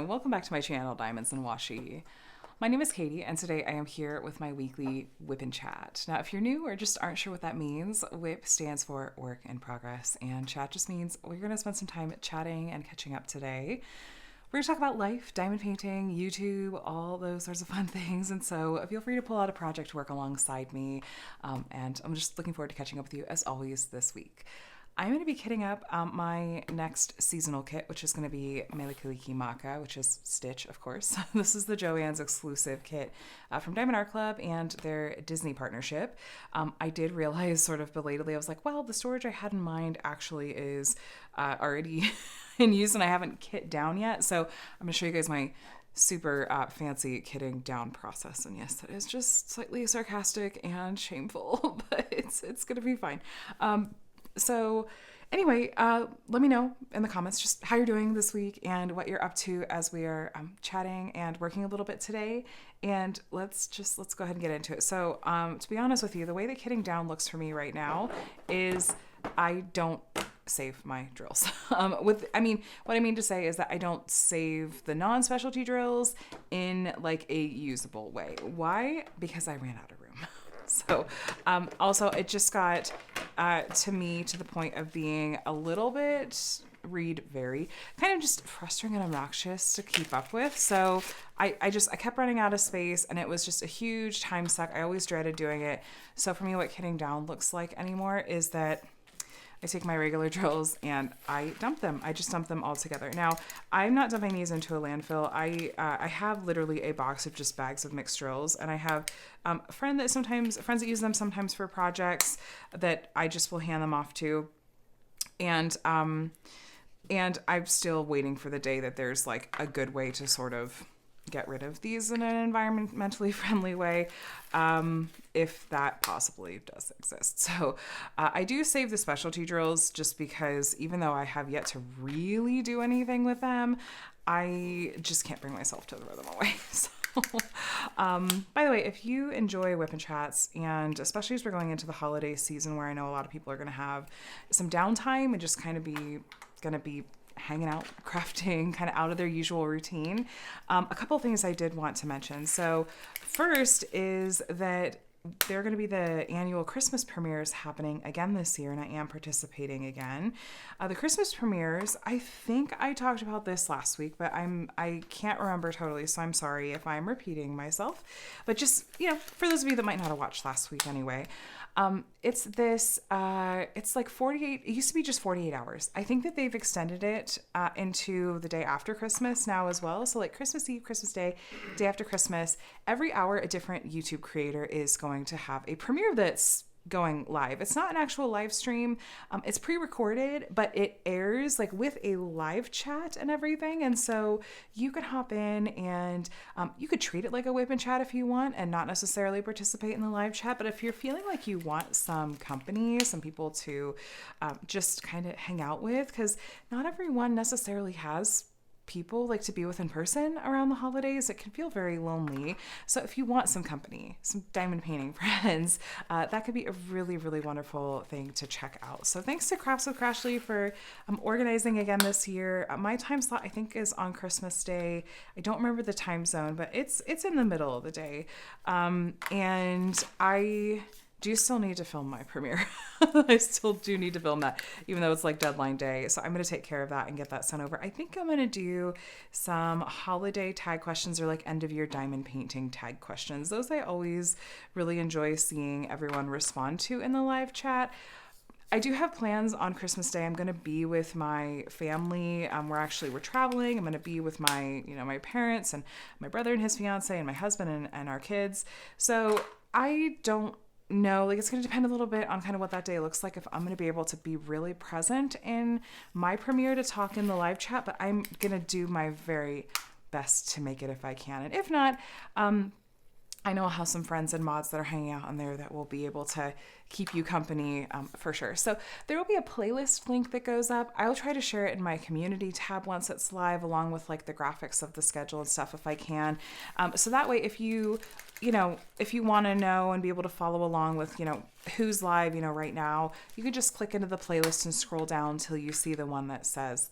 and welcome back to my channel, Diamonds and Washi. My name is Katie, and today I am here with my weekly WIP and Chat. Now, if you're new or just aren't sure what that means, WIP stands for Work in Progress, and Chat just means we're going to spend some time chatting and catching up today. We're going to talk about life, diamond painting, YouTube, all those sorts of fun things, and so feel free to pull out a project to work alongside me, and I'm just looking forward to catching up with you, as always, this week. I'm going to be kitting up my next seasonal kit, which is going to be Melikaliki Maka, which is Stitch, of course. This is the Joann's exclusive kit from Diamond Art Club and their Disney partnership. I did realize sort of belatedly, I was like, well, the storage I had in mind actually is already in use and I haven't kit down yet. So I'm going to show you guys my super fancy kitting down process. And yes, that is just slightly sarcastic and shameful, but it's going to be fine. So anyway, let me know in the comments just how you're doing this week and what you're up to as we are chatting and working a little bit today. And let's go ahead and get into it. So to be honest with you, the way that kitting down looks for me right now is I don't save my drills. What I mean to say is that I don't save the non-specialty drills in like a usable way. Why? Because I ran out of room. So also it just got to me to the point of being a little bit very kind of just frustrating and obnoxious to keep up with. So I kept running out of space and it was just a huge time suck. I always dreaded doing it. So for me, what kitting down looks like anymore is that I take my regular drills and I dump them. I just dump them all together. Now, I'm not dumping these into a landfill. I have literally a box of just bags of mixed drills, and I have friends that use them sometimes for projects that I just will hand them off to. And I'm still waiting for the day that there's like a good way to sort of get rid of these in an environmentally friendly way, if that possibly does exist. So I do save the specialty drills just because even though I have yet to really do anything with them, I just can't bring myself to throw them away. So, by the way, if you enjoy WIP and Chats, and especially as we're going into the holiday season where I know a lot of people are going to have some downtime and just kind of gonna be hanging out, crafting, kind of out of their usual routine. A couple of things I did want to mention. So first is that there are going to be the annual Christmas premieres happening again this year, and I am participating again. The Christmas premieres, I think I talked about this last week, but I can't remember totally, so I'm sorry if I'm repeating myself. But just, for those of you that might not have watched last week anyway, it's like 48, it used to be just 48 hours. I think that they've extended it into the day after Christmas now as well. So like Christmas Eve, Christmas Day, day after Christmas, every hour a different YouTube creator is going to have a premiere that's going live. It's not an actual live stream. It's pre-recorded, but it airs like with a live chat and everything. And so you could hop in and you could treat it like a WIP and Chat if you want and not necessarily participate in the live chat. But if you're feeling like you want some company, some people to just kind of hang out with, because not everyone necessarily has people like to be with in person around the holidays. It can feel very lonely. So if you want some company, some diamond painting friends, that could be a really, really wonderful thing to check out. So thanks to Crafts with Crashly for organizing again this year. My time slot, I think, is on Christmas Day. I don't remember the time zone, but it's in the middle of the day. And I do still need to film my premiere. I still do need to film that, even though it's like deadline day. So I'm going to take care of that and get that sent over. I think I'm going to do some holiday tag questions or like end of year diamond painting tag questions. Those I always really enjoy seeing everyone respond to in the live chat. I do have plans on Christmas Day. I'm going to be with my family. We're traveling. I'm going to be with my parents and my brother and his fiance and my husband and our kids. So I don't know, like it's going to depend a little bit on kind of what that day looks like, if I'm going to be able to be really present in my premiere to talk in the live chat, but I'm going to do my very best to make it if I can. And if not, I know I'll have some friends and mods that are hanging out on there that will be able to keep you company for sure. So there will be a playlist link that goes up. I'll try to share it in my community tab once it's live, along with like the graphics of the schedule and stuff if I can. So that way, if you want to know and be able to follow along with, who's live, right now, you could just click into the playlist and scroll down until you see the one that says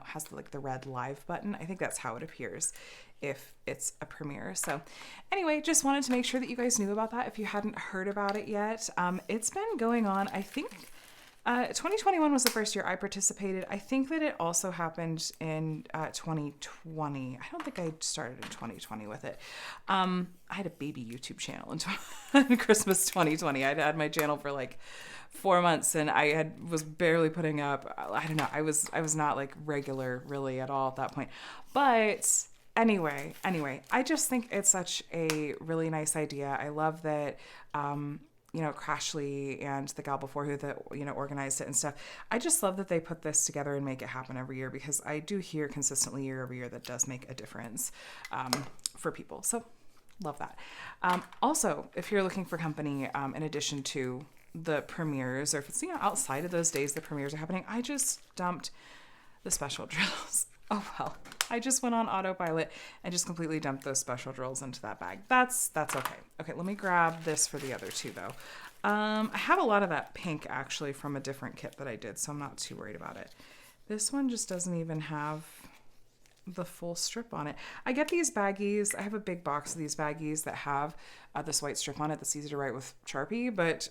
has the red live button. I think that's how it appears if it's a premiere. So anyway, just wanted to make sure that you guys knew about that if you hadn't heard about it yet. It's been going on, I think 2021 was the first year I participated. I think that it also happened in 2020. I don't think I started in 2020 with it. I had a baby YouTube channel in Christmas 2020. I'd had my channel for like 4 months and was barely putting up. I don't know. I was not like regular really at all at that point. But Anyway, I just think it's such a really nice idea. I love that, Crashly and the gal before who organized it and stuff. I just love that they put this together and make it happen every year, because I do hear consistently year over year that does make a difference for people. So love that. Also, if you're looking for company, in addition to the premieres, or if it's outside of those days the premieres are happening, I just dumped the special drills. Oh, well, I just went on autopilot and just completely dumped those special drills into that bag. That's okay. Okay, let me grab this for the other two, though. I have a lot of that pink, actually, from a different kit that I did, so I'm not too worried about it. This one just doesn't even have the full strip on it. I get these baggies. I have a big box of these baggies that have this white strip on it that's easy to write with Sharpie, but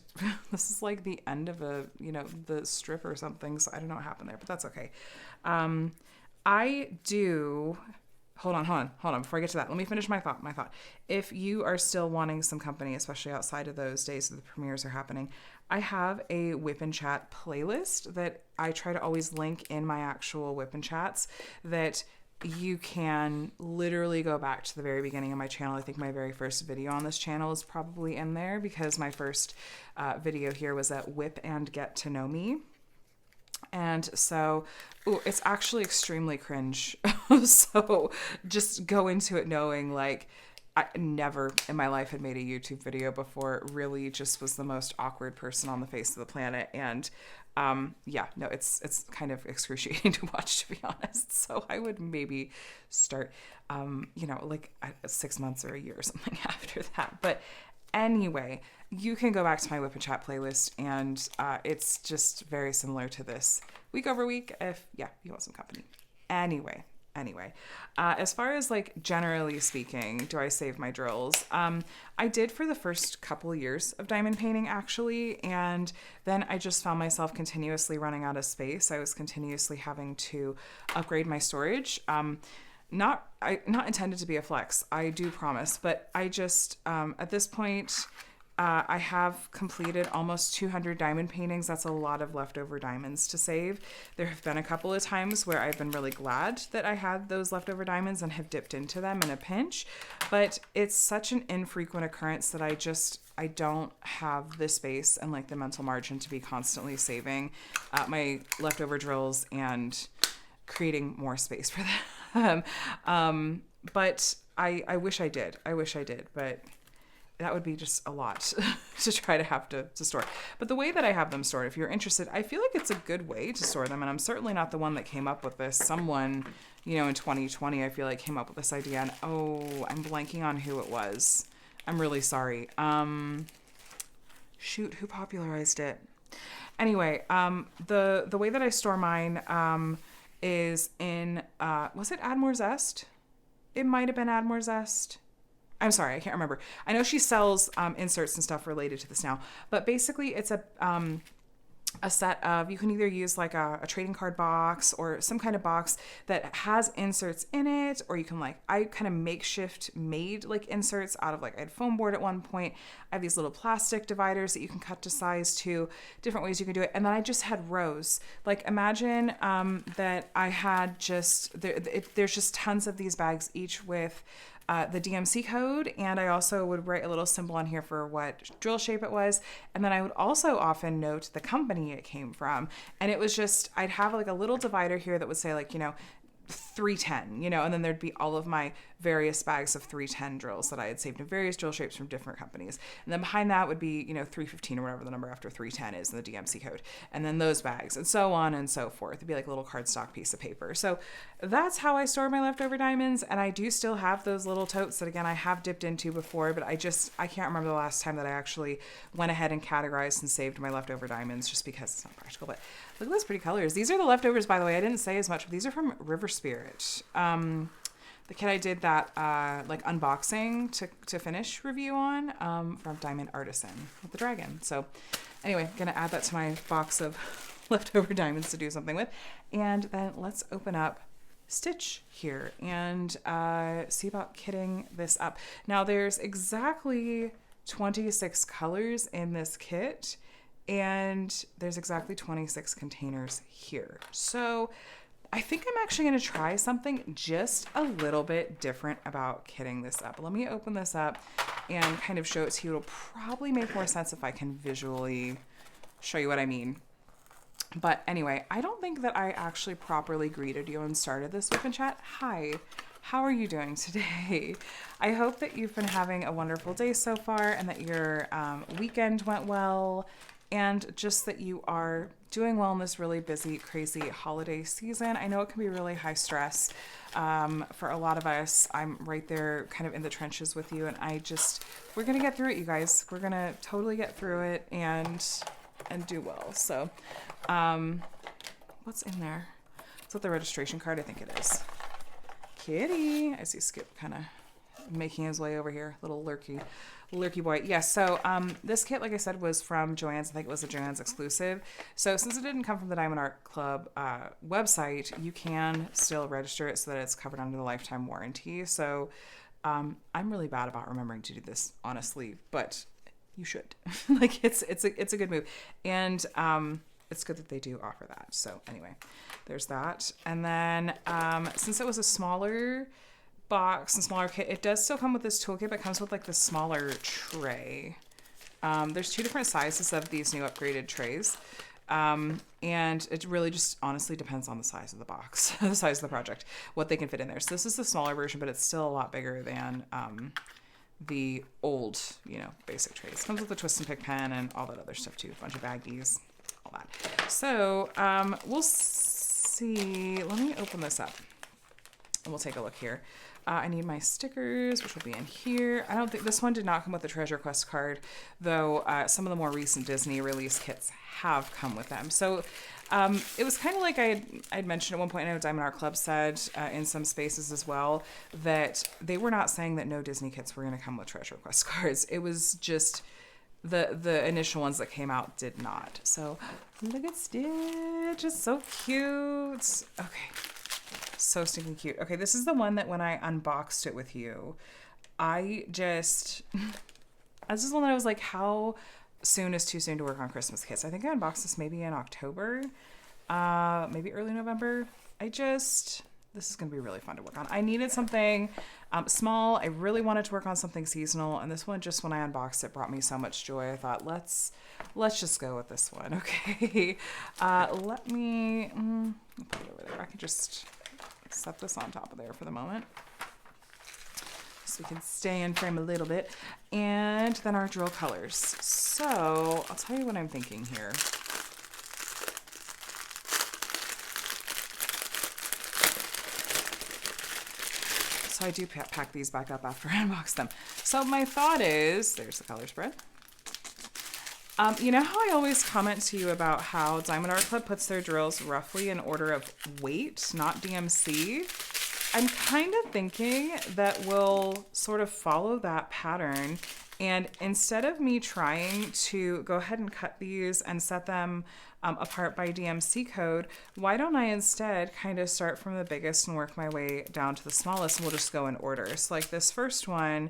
this is like the end of the strip or something, so I don't know what happened there, but that's okay. I do, hold on. Before I get to that, let me finish my thought. If you are still wanting some company, especially outside of those days that the premieres are happening, I have a WIP and Chat playlist that I try to always link in my actual WIP and Chats that you can literally go back to the very beginning of my channel. I think my very first video on this channel is probably in there, because my first video here was at WIP and Get to Know Me. And so, it's actually extremely cringe. So just go into it knowing like I never in my life had made a YouTube video before. It really just was the most awkward person on the face of the planet. And it's kind of excruciating to watch, to be honest. So I would maybe start, like 6 months or a year or something after that. But anyway, you can go back to my WIP and Chat playlist, and it's just very similar to this week over week if, you want some company. Anyway, as far as like generally speaking, do I save my drills? I did for the first couple of years of diamond painting, actually, and then I just found myself continuously running out of space. I was continuously having to upgrade my storage. Not intended to be a flex, I do promise, but I just, at this point, I have completed almost 200 diamond paintings. That's a lot of leftover diamonds to save. There have been a couple of times where I've been really glad that I had those leftover diamonds and have dipped into them in a pinch, but it's such an infrequent occurrence that I don't have the space and like the mental margin to be constantly saving my leftover drills and creating more space for them. But I wish I did, but that would be just a lot to try to have to store. But the way that I have them stored, if you're interested, I feel like it's a good way to store them. And I'm certainly not the one that came up with this. Someone, in 2020, I feel like came up with this idea. And I'm blanking on who it was. I'm really sorry. Shoot, who popularized it? Anyway, the way that I store mine is in, was it Add More Zest? It might have been Add More Zest. I'm sorry, I can't remember. I know she sells inserts and stuff related to this now, but basically it's a set of, you can either use like a trading card box or some kind of box that has inserts in it, or you can I kind of makeshift made like inserts out of I had foam board at one point. I have these little plastic dividers that you can cut to size to, different ways you can do it. And then I just had rows. Imagine that I had there's just tons of these bags, each with the DMC code, and I also would write a little symbol on here for what drill shape it was, and then I would also often note the company it came from. And it was just, I'd have a little divider here that would say 310, you know, and then there'd be all of my various bags of 310 drills that I had saved in various drill shapes from different companies. And then behind that would be, you know, 315 or whatever the number after 310 is in the DMC code. And then those bags and so on and so forth. It'd be like a little cardstock piece of paper. So that's how I store my leftover diamonds. And I do still have those little totes that, again, I have dipped into before, but I can't remember the last time that I actually went ahead and categorized and saved my leftover diamonds just because it's not practical. But look at those pretty colors. These are the leftovers, by the way. I didn't say as much, but these are from River Spirit. The kit I did that like unboxing to finish review on from Diamond Artisan with the dragon. So anyway, gonna add that to my box of leftover diamonds to do something with. And then let's open up Stitch here and see about kitting this up. Now there's exactly 26 colors in this kit, and there's exactly 26 containers here. So I think I'm actually going to try something just a little bit different about kitting this up. Let me open this up and kind of show it to you. It'll probably make more sense if I can visually show you what I mean. But anyway, I don't think that I actually properly greeted you and started this WIP and Chat. Hi, how are you doing today? I hope that you've been having a wonderful day so far and that your weekend went well, and just that you are doing well in this really busy, crazy holiday season. I know it can be really high stress for a lot of us. I'm right there kind of in the trenches with you, and we're gonna get through it, you guys. We're gonna totally get through it and do well. So what's in there? Is that the registration card? I think it is. Kitty. I see Skip kind of making his way over here. Little lurky boy. Yes. So this kit, like I said, was from Joann's. I think it was a Joann's exclusive. So since it didn't come from the Diamond Art Club website, you can still register it so that it's covered under the lifetime warranty. So I'm really bad about remembering to do this, honestly, but you should. Like it's a good move, and it's good that they do offer that. So anyway, there's that. And then since it was a smaller box and smaller kit, it does still come with this toolkit, but it comes with like the smaller tray. There's two different sizes of these new upgraded trays. And it really just honestly depends on the size of the box, the size of the project, what they can fit in there. So this is the smaller version, but it's still a lot bigger than the old, basic trays. Comes with a twist and pick pen and all that other stuff too. A bunch of baggies, all that. So we'll see. Let me open this up and we'll take a look here. I need my stickers, which will be in here. I don't think this one did not come with the Treasure Quest card, though some of the more recent Disney release kits have come with them. So it was kind of like I'd mentioned at one point, I know Diamond Art Club said in some spaces as well, that they were not saying that no Disney kits were going to come with Treasure Quest cards. It was just the initial ones that came out did not. So look at Stitch. It's so cute. Okay. So stinking cute. Okay, this is the one that when I unboxed it with you, this is one that I was like, how soon is too soon to work on Christmas kits? I think I unboxed this maybe in October, maybe early November. This is going to be really fun to work on. I needed something small. I really wanted to work on something seasonal, and this one, just when I unboxed it, brought me so much joy. I thought, let's just go with this one. Okay. Let me put it over there. I can just set this on top of there for the moment so we can stay in frame a little bit. And then our drill colors. So I'll tell you what I'm thinking here. So I do pack these back up after I unbox them. So my thought is, there's the color spread. You know how I always comment to you about how Diamond Art Club puts their drills roughly in order of weight, not DMC? I'm kind of thinking that we'll sort of follow that pattern, and instead of me trying to go ahead and cut these and set them apart by DMC code, why don't I instead kind of start from the biggest and work my way down to the smallest, and we'll just go in order. So like this first one,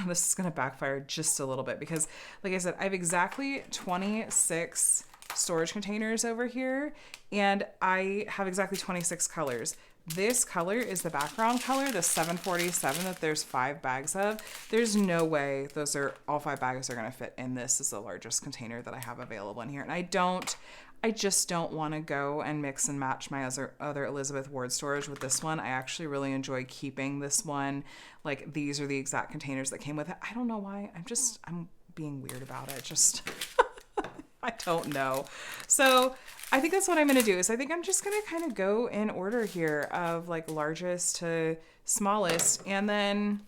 this is going to backfire just a little bit because, like I said, I have exactly 26 storage containers over here, and I have exactly 26 colors. this color is the background color, the 747 that there's 5 bags of. There's no way all 5 bags are going to fit in this. Is the largest container that I have available in here. And I just don't want to go and mix and match my other Elizabeth Ward storage with this one. I actually really enjoy keeping this one. Like, these are the exact containers that came with it. I don't know why. I'm being weird about it. Just, I don't know. So I think that's what I'm going to do is I think I'm just going to kind of go in order here of like largest to smallest. And then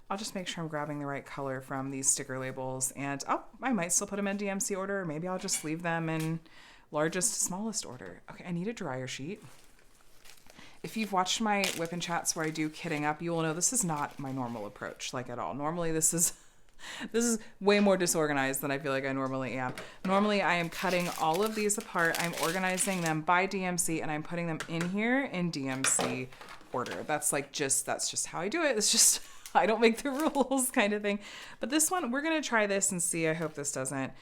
I'll just make sure I'm grabbing the right color from these sticker labels. And I might still put them in DMC order. Or maybe I'll just leave them in largest to smallest order. Okay, I need a dryer sheet. If you've watched my WIP and Chats where I do kitting up, you will know this is not my normal approach, like at all. Normally this is way more disorganized than I feel like I normally am. Normally I am cutting all of these apart. I'm organizing them by DMC and I'm putting them in here in DMC order. That's just how I do it. It's just, I don't make the rules kind of thing. But this one, we're going to try this and see. I hope this doesn't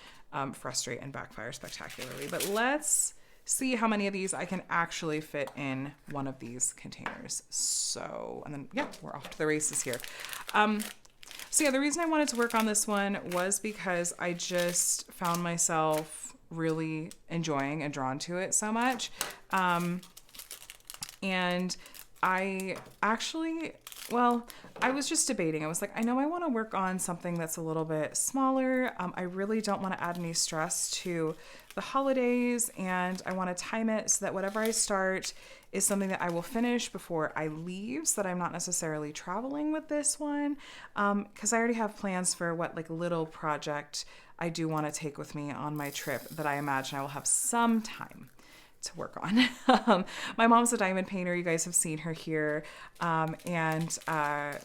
frustrate and backfire spectacularly. But let's see how many of these I can actually fit in one of these containers. So, and then, yeah, we're off to the races here. So yeah, the reason I wanted to work on this one was because I just found myself really enjoying and drawn to it so much. And I actually, I was just debating. I was like, I know I want to work on something that's a little bit smaller. I really don't want to add any stress to the holidays, and I want to time it so that whatever I start is something that I will finish before I leave, so that I'm not necessarily traveling with this one. Because I already have plans for what little project I do want to take with me on my trip that I imagine I will have some time to work on. My mom's a diamond painter. You guys have seen her here. And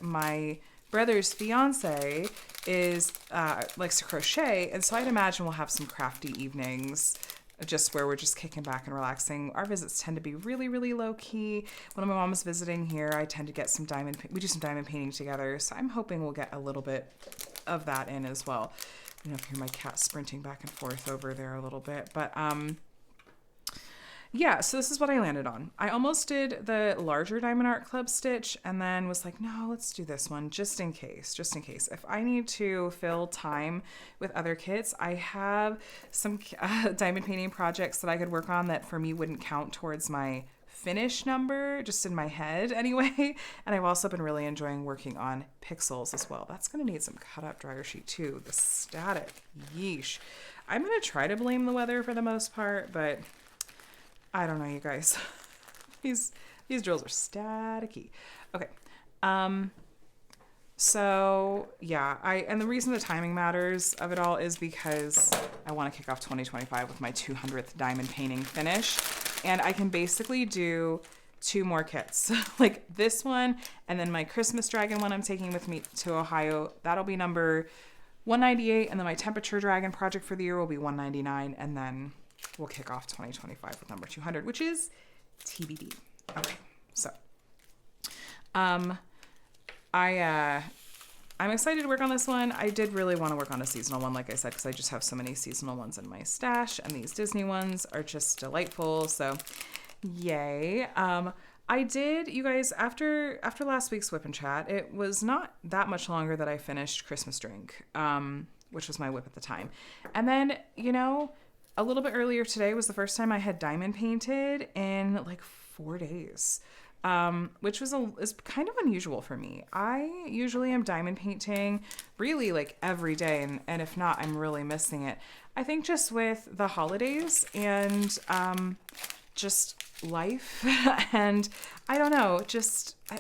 my brother's fiance likes to crochet. And so I'd imagine we'll have some crafty evenings just where we're just kicking back and relaxing. Our visits tend to be really, really low key. When my mom is visiting here, I tend to get we do some diamond painting together. So I'm hoping we'll get a little bit of that in as well. You know, if you hear my cat sprinting back and forth over there a little bit, but, yeah, so this is what I landed on. I almost did the larger Diamond Art Club stitch and then was like, no, let's do this one just in case. If I need to fill time with other kits, I have some diamond painting projects that I could work on that for me wouldn't count towards my finish number, just in my head anyway. And I've also been really enjoying working on pixels as well. That's going to need some cut up dryer sheet too. The static, yeesh. I'm going to try to blame the weather for the most part, but I don't know, you guys. These drills are staticky. Okay. So yeah, and the reason the timing matters of it all is because I want to kick off 2025 with my 200th diamond painting finish. And I can basically do 2 more kits, like this one, and then my Christmas dragon one I'm taking with me to Ohio. That'll be number 198. And then my temperature dragon project for the year will be 199. And then we'll kick off 2025 with number 200, which is TBD. Okay, so I'm excited to work on this one. I did really want to work on a seasonal one, like I said, because I just have so many seasonal ones in my stash, and these Disney ones are just delightful. So, yay! I did, you guys, after last week's WIP and Chat, it was not that much longer that I finished Christmas Drink, which was my WIP at the time, and then a little bit earlier today was the first time I had diamond painted in 4 days, which is kind of unusual for me. I usually am diamond painting really every day, and if not, I'm really missing it. I think just with the holidays and just life and I don't know,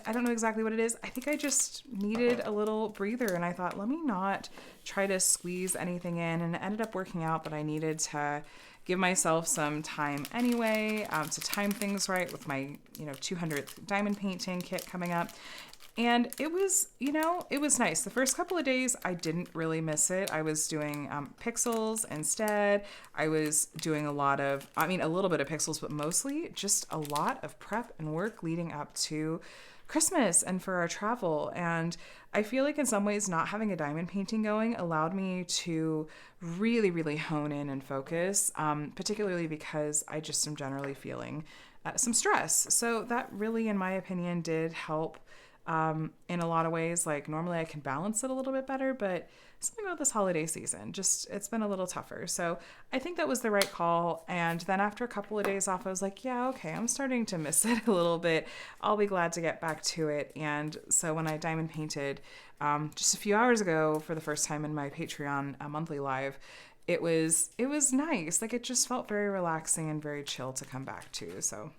I don't know exactly what it is. I think I just needed a little breather, and I thought, let me not try to squeeze anything in, and it ended up working out that I needed to give myself some time anyway, to time things right with my 200th diamond painting kit coming up. And it was nice. The first couple of days, I didn't really miss it. I was doing pixels instead. I was doing a little bit of pixels, but mostly just a lot of prep and work leading up to Christmas and for our travel. And I feel like in some ways not having a diamond painting going allowed me to really, really hone in and focus, particularly because I just am generally feeling some stress. So that really, in my opinion, did help in a lot of ways. Like normally I can balance it a little bit better, but something about this holiday season, just it's been a little tougher. So I think that was the right call. And then after a couple of days off, I was like, yeah, okay, I'm starting to miss it a little bit. I'll be glad to get back to it. And so when I diamond painted just a few hours ago for the first time in my Patreon monthly live, it was nice. Like it just felt very relaxing and very chill to come back to. So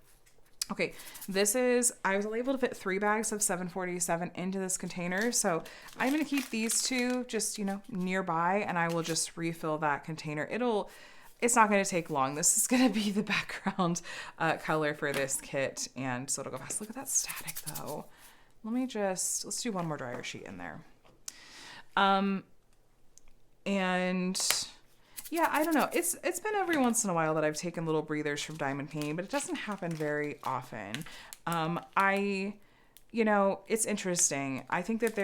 okay, I was able to fit 3 bags of 747 into this container. So I'm going to keep these 2 just, nearby, and I will just refill that container. It's not going to take long. This is going to be the background color for this kit. And so it'll go fast. Look at that static though. Let's do one more dryer sheet in there. And yeah, I don't know. It's been every once in a while that I've taken little breathers from diamond painting, but it doesn't happen very often. It's interesting. I think that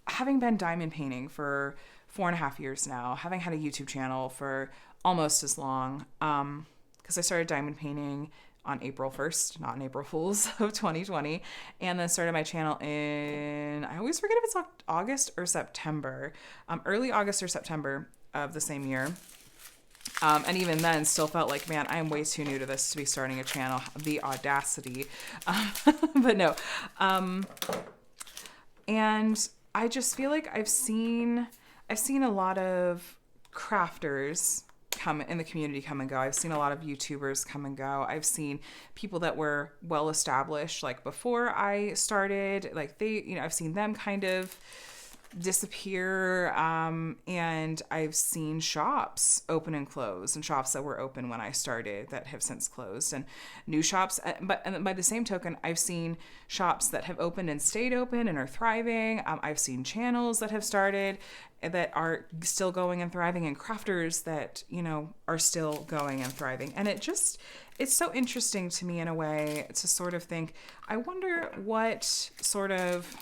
having been diamond painting for 4.5 years now, having had a YouTube channel for almost as long, because I started diamond painting on April 1st, not on April Fools of 2020, and then started my channel I always forget if it's August or September, early August or September of the same year. And even then still felt like, man, I am way too new to this to be starting a channel. The audacity. But no. And I just feel like I've seen a lot of crafters come in the community come and go. I've seen a lot of YouTubers come and go. I've seen people that were well established like before I started, like I've seen them kind of disappear, and I've seen shops open and close, and shops that were open when I started that have since closed, and new shops. But by the same token, I've seen shops that have opened and stayed open and are thriving. I've seen channels that have started that are still going and thriving, and crafters that are still going and thriving. And it's so interesting to me in a way to sort of think, I wonder what sort of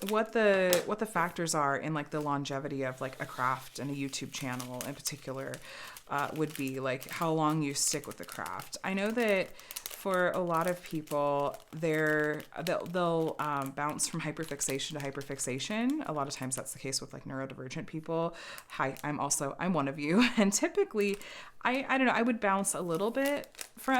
what the factors are in like the longevity of like a craft and a YouTube channel in particular would be, like how long you stick with the craft. I know that for a lot of people, they'll bounce from hyperfixation to hyperfixation. A lot of times that's the case with like neurodivergent people. Hi, I'm one of you. And typically, I don't know, I would bounce a little bit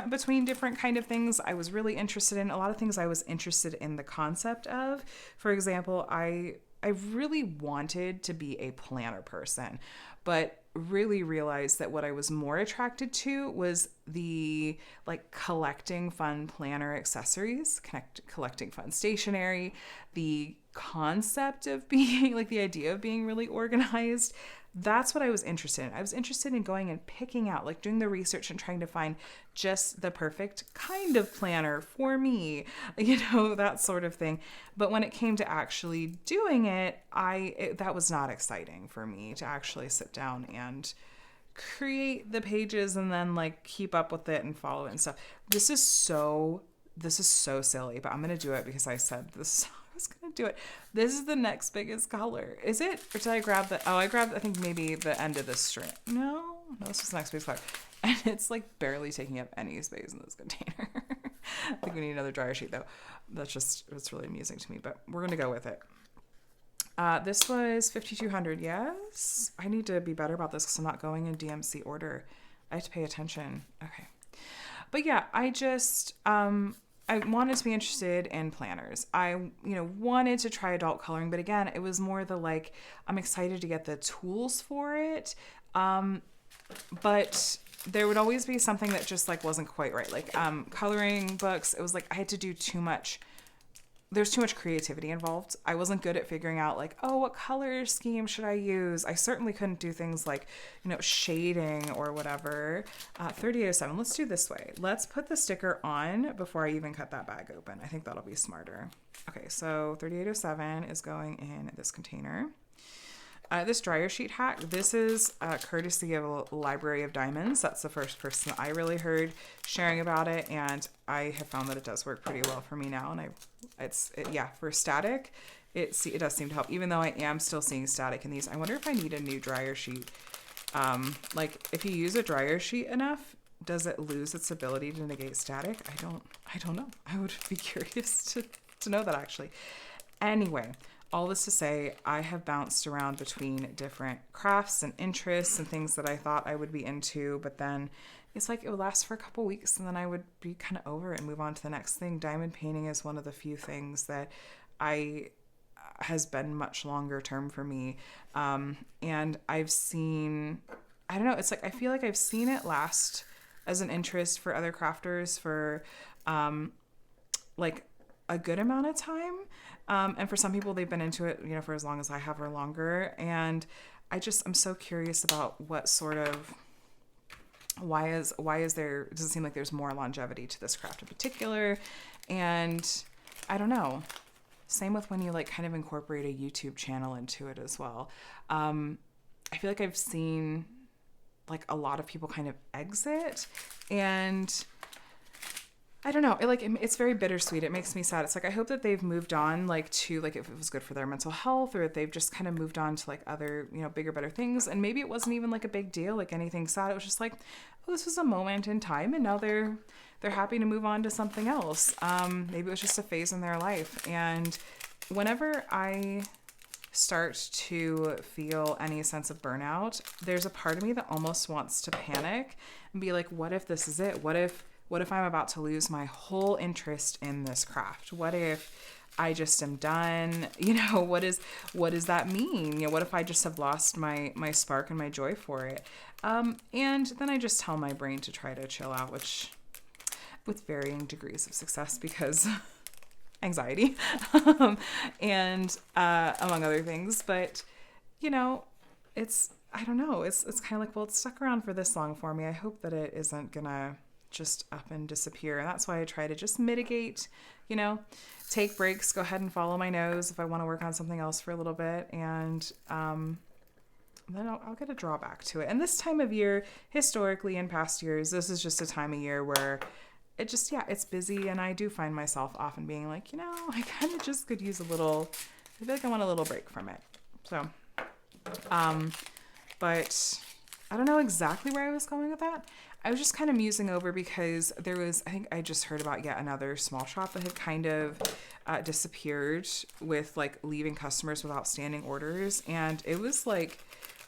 between different kind of things I was really interested in. A lot of things I was interested in the concept of. For example, I really wanted to be a planner person, but really realized that what I was more attracted to was the like collecting fun planner accessories, collecting fun stationery, the concept of being like the idea of being really organized. That's what I was interested in. I was interested in going and picking out, like doing the research and trying to find just the perfect kind of planner for me, that sort of thing. But when it came to actually doing it, that was not exciting for me to actually sit down and create the pages and then like keep up with it and follow it and stuff. This is so silly, but I'm going to do it because I said this. I was going to do it. This is the next biggest color. Is it? Or did I grab I think maybe the end of this strip. No, this is the next biggest color. And it's like barely taking up any space in this container. I think we need another dryer sheet though. It's really amusing to me, but we're going to go with it. This was 5,200. Yes. I need to be better about this because I'm not going in DMC order. I have to pay attention. Okay. But yeah, I wanted to be interested in planners. I, wanted to try adult coloring, but again, it was more the like, I'm excited to get the tools for it. But there would always be something that just like wasn't quite right. Like, coloring books, it was like I had to do too much. There's too much creativity involved. I wasn't good at figuring out like, what color scheme should I use? I certainly couldn't do things like, shading or whatever. 3807, let's do this way. Let's put the sticker on before I even cut that bag open. I think that'll be smarter. Okay, so 3807 is going in this container. This dryer sheet hack, this is courtesy of a Library of Diamonds. That's the first person I really heard sharing about it, and I have found that it does work pretty well for me now. And for static, it does seem to help, even though I am still seeing static in these. I wonder if I need a new dryer sheet Like if you use a dryer sheet enough, does it lose its ability to negate static? I don't know. I would be curious to know that actually. Anyway, all this to say, I have bounced around between different crafts and interests and things that I thought I would be into, but then it's like it would last for a couple weeks and then I would be kind of over it and move on to the next thing. Diamond painting is one of the few things that has been much longer term for me. And I've seen, I don't know, it's like I feel like I've seen it last as an interest for other crafters for like a good amount of time. And for some people, they've been into it, you know, for as long as I have or longer. And I'm so curious about what sort of, why is there, does it seem like there's more longevity to this craft in particular? And I don't know. Same with when you like kind of incorporate a YouTube channel into it as well. I feel like I've seen like a lot of people kind of exit, and I don't know. It's very bittersweet. It makes me sad. It's like, I hope that they've moved on, like to like, if it was good for their mental health, or if they've just kind of moved on to like other, you know, bigger, better things. And maybe it wasn't even like a big deal, like anything sad. It was just like, oh, this was a moment in time and now they're happy to move on to something else. Maybe it was just a phase in their life. And whenever I start to feel any sense of burnout, there's a part of me that almost wants to panic and be like, what if this is it? What if I'm about to lose my whole interest in this craft? What if I just am done? You know, what does that mean? You know, what if I just have lost my spark and my joy for it? And then I just tell my brain to try to chill out, which with varying degrees of success because anxiety and among other things. But, you know, I don't know. It's kind of like, well, it's stuck around for this long for me. I hope that it isn't gonna just up and disappear. And that's why I try to just mitigate, you know, take breaks, go ahead and follow my nose if I want to work on something else for a little bit. And then I'll get a drawback to it. And this time of year, historically in past years, this is just a time of year where it just, yeah, it's busy. And I do find myself often being like, you know, I kind of just could use I feel like I want a little break from it. So, but I don't know exactly where I was going with that. I was just kind of musing over because I think I just heard about yet another small shop that had kind of disappeared with like leaving customers without standing orders. And it was like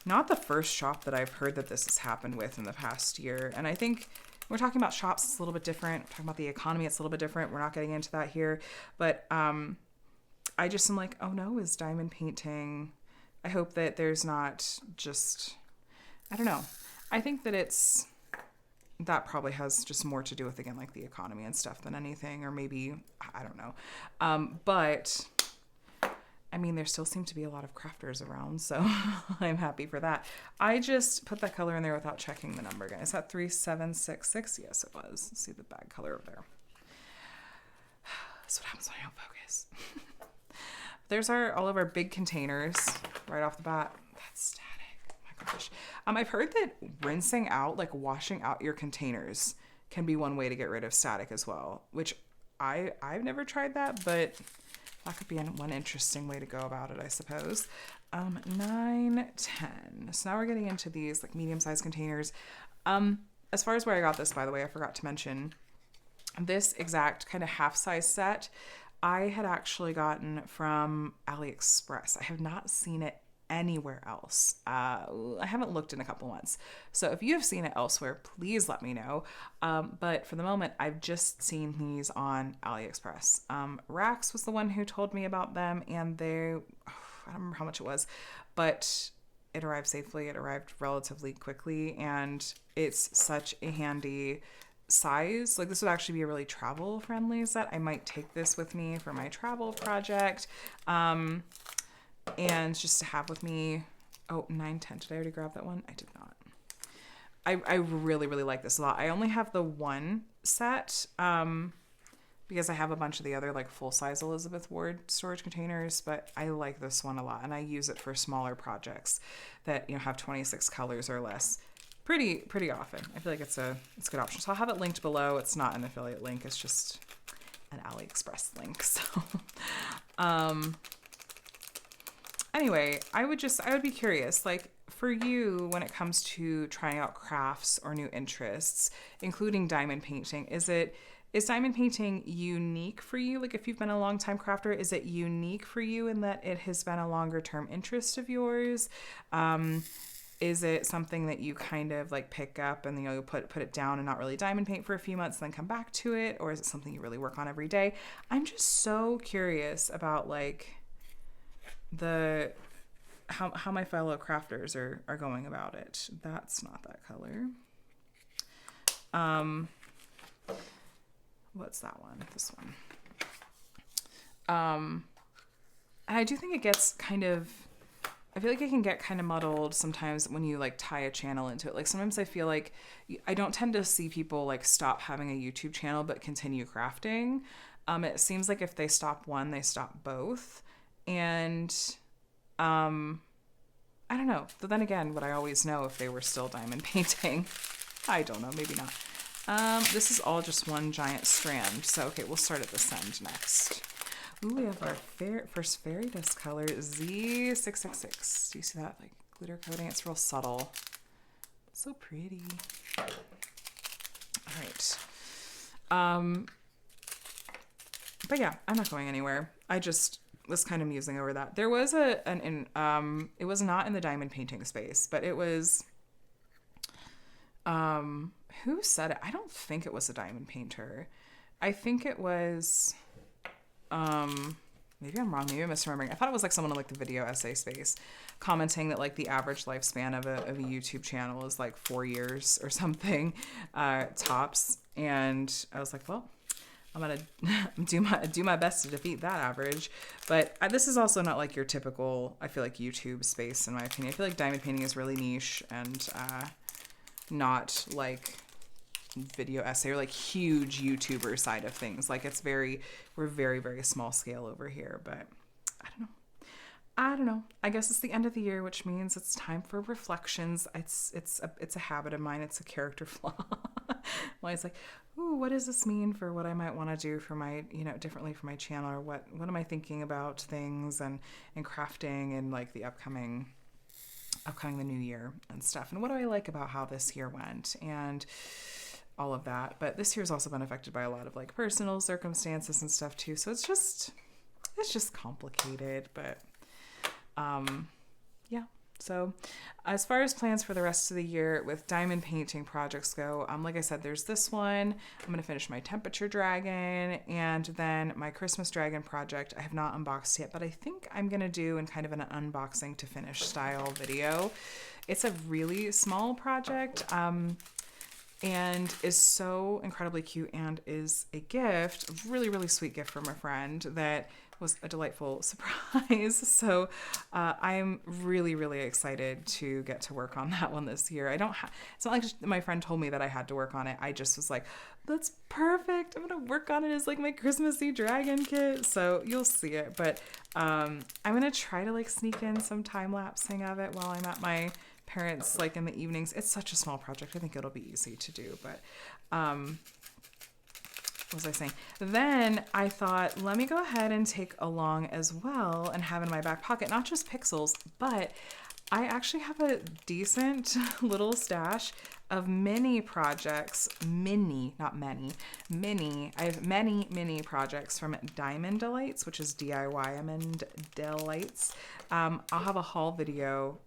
not the first shop that I've heard that this has happened with in the past year. And I think we're talking about shops, it's a little bit different. We're talking about the economy, it's a little bit different. We're not getting into that here. But I just am like, oh no, is diamond painting, I hope that there's not just, I don't know. I think that that probably has just more to do with, again, like the economy and stuff than anything, or maybe, I don't know. But I mean, there still seem to be a lot of crafters around, so I'm happy for that. I just put that color in there without checking the number again. Is that 3766? Yes, it was. Let's see the bag color over there. That's what happens when I don't focus. There's all of our big containers right off the bat. That's static. Oh my gosh. I've heard that rinsing out, like washing out your containers, can be one way to get rid of static as well, which I've never tried that, but that could be one interesting way to go about it, I suppose. 9, 10. So now we're getting into these like medium-sized containers. As far as where I got this, by the way, I forgot to mention this exact kind of half-size set I had actually gotten from AliExpress. I have not seen it anywhere else. I haven't looked in a couple months. So if you have seen it elsewhere, please let me know. But for the moment, I've just seen these on AliExpress. Rax was the one who told me about them, and I don't remember how much it was, but it arrived safely. It arrived relatively quickly, and it's such a handy size. Like, this would actually be a really travel friendly set. I might take this with me for my travel project. And just to have with me. Oh, 9, 10. Did I already grab that one? I did not. I really, really like this a lot. I only have the one set because I have a bunch of the other like full-size Elizabeth Ward storage containers, but I like this one a lot, and I use it for smaller projects that, you know, have 26 colors or less pretty often. I feel like it's a good option. So I'll have it linked below. It's not an affiliate link. It's just an AliExpress link. So anyway, I would be curious, like for you, when it comes to trying out crafts or new interests, including diamond painting, is diamond painting unique for you? Like if you've been a long time crafter, is it unique for you in that it has been a longer term interest of yours? Is it something that you kind of like pick up and you put it down and not really diamond paint for a few months and then come back to it? Or is it something you really work on every day? I'm just so curious about like how my fellow crafters are going about it. That's not that color. What's that one? This one. And I do think it gets I feel like it can get kind of muddled sometimes when you like tie a channel into it. Like sometimes I feel like I don't tend to see people like stop having a YouTube channel but continue crafting. It seems like if they stop one, they stop both. And I don't know. But then again, would I always know if they were still diamond painting? I don't know. Maybe not. This is all just one giant strand. So, okay, we'll start at this end next. Ooh, we have our first fairy dust color, Z666. Do you see that? Like glitter coating. It's real subtle. So pretty. All right. But yeah, I'm not going anywhere. I just was kind of musing over that. There was it was not in the diamond painting space, but it was, who said it? I don't think it was a diamond painter. I think it was, maybe I'm wrong. Maybe I'm misremembering. I thought it was like someone in like the video essay space commenting that like the average lifespan of a YouTube channel is like 4 years or something, tops. And I was like, well, I'm gonna do my best to defeat that average. But this is also not like your typical, I feel like, YouTube space, in my opinion. I feel like diamond painting is really niche and not like video essay or like huge YouTuber side of things. Like we're very, very small scale over here. But I don't know. I guess it's the end of the year, which means it's time for reflections. It's a habit of mine. It's a character flaw. Well, it's like, ooh, what does this mean for what I might want to do for my, differently for my channel, or what am I thinking about things and crafting and like the upcoming the new year and stuff. And what do I like about how this year went and all of that. But this year's also been affected by a lot of like personal circumstances and stuff too. So it's just complicated, but yeah. So as far as plans for the rest of the year with diamond painting projects go, like I said, there's this one. I'm going to finish my temperature dragon and then my Christmas dragon project I have not unboxed yet, but I think I'm going to do in kind of an unboxing to finish style video. It's a really small project, and is so incredibly cute and is a gift, a really, really sweet gift from a friend that was a delightful surprise. So I'm really, really excited to get to work on that one this year. It's not like my friend told me that I had to work on it. I just was like, that's perfect. I'm going to work on it as like my Christmassy dragon kit. So you'll see it. But I'm going to try to like sneak in some time lapsing of it while I'm at my parents like in the evenings. It's such a small project. I think it'll be easy to do. But what was I saying? Then I thought, let me go ahead and take along as well and have in my back pocket, not just pixels, but I actually have a decent little stash of mini projects, not many, mini. I have many projects from Diamond Delights, which is Diamond Delights. I'll have a haul video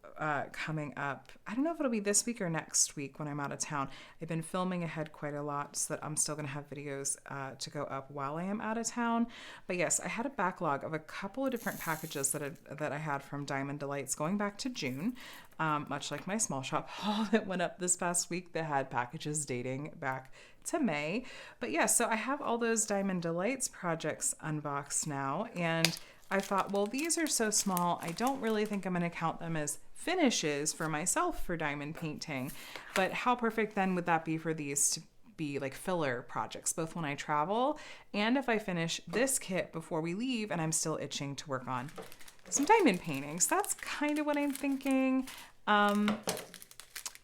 coming up. I don't know if it'll be this week or next week when I'm out of town. I've been filming ahead quite a lot so that I'm still going to have videos to go up while I am out of town. But yes, I had a backlog of a couple of different packages that I had from Diamond Delights going back to June, much like my small shop haul that went up this past week that had packages dating back to May. But yeah, so I have all those Diamond Delights projects unboxed now, and I thought, well, these are so small, I don't really think I'm going to count them as finishes for myself for diamond painting. But how perfect then would that be for these to be like filler projects, both when I travel and if I finish this kit before we leave and I'm still itching to work on some diamond paintings. That's kind of what I'm thinking. And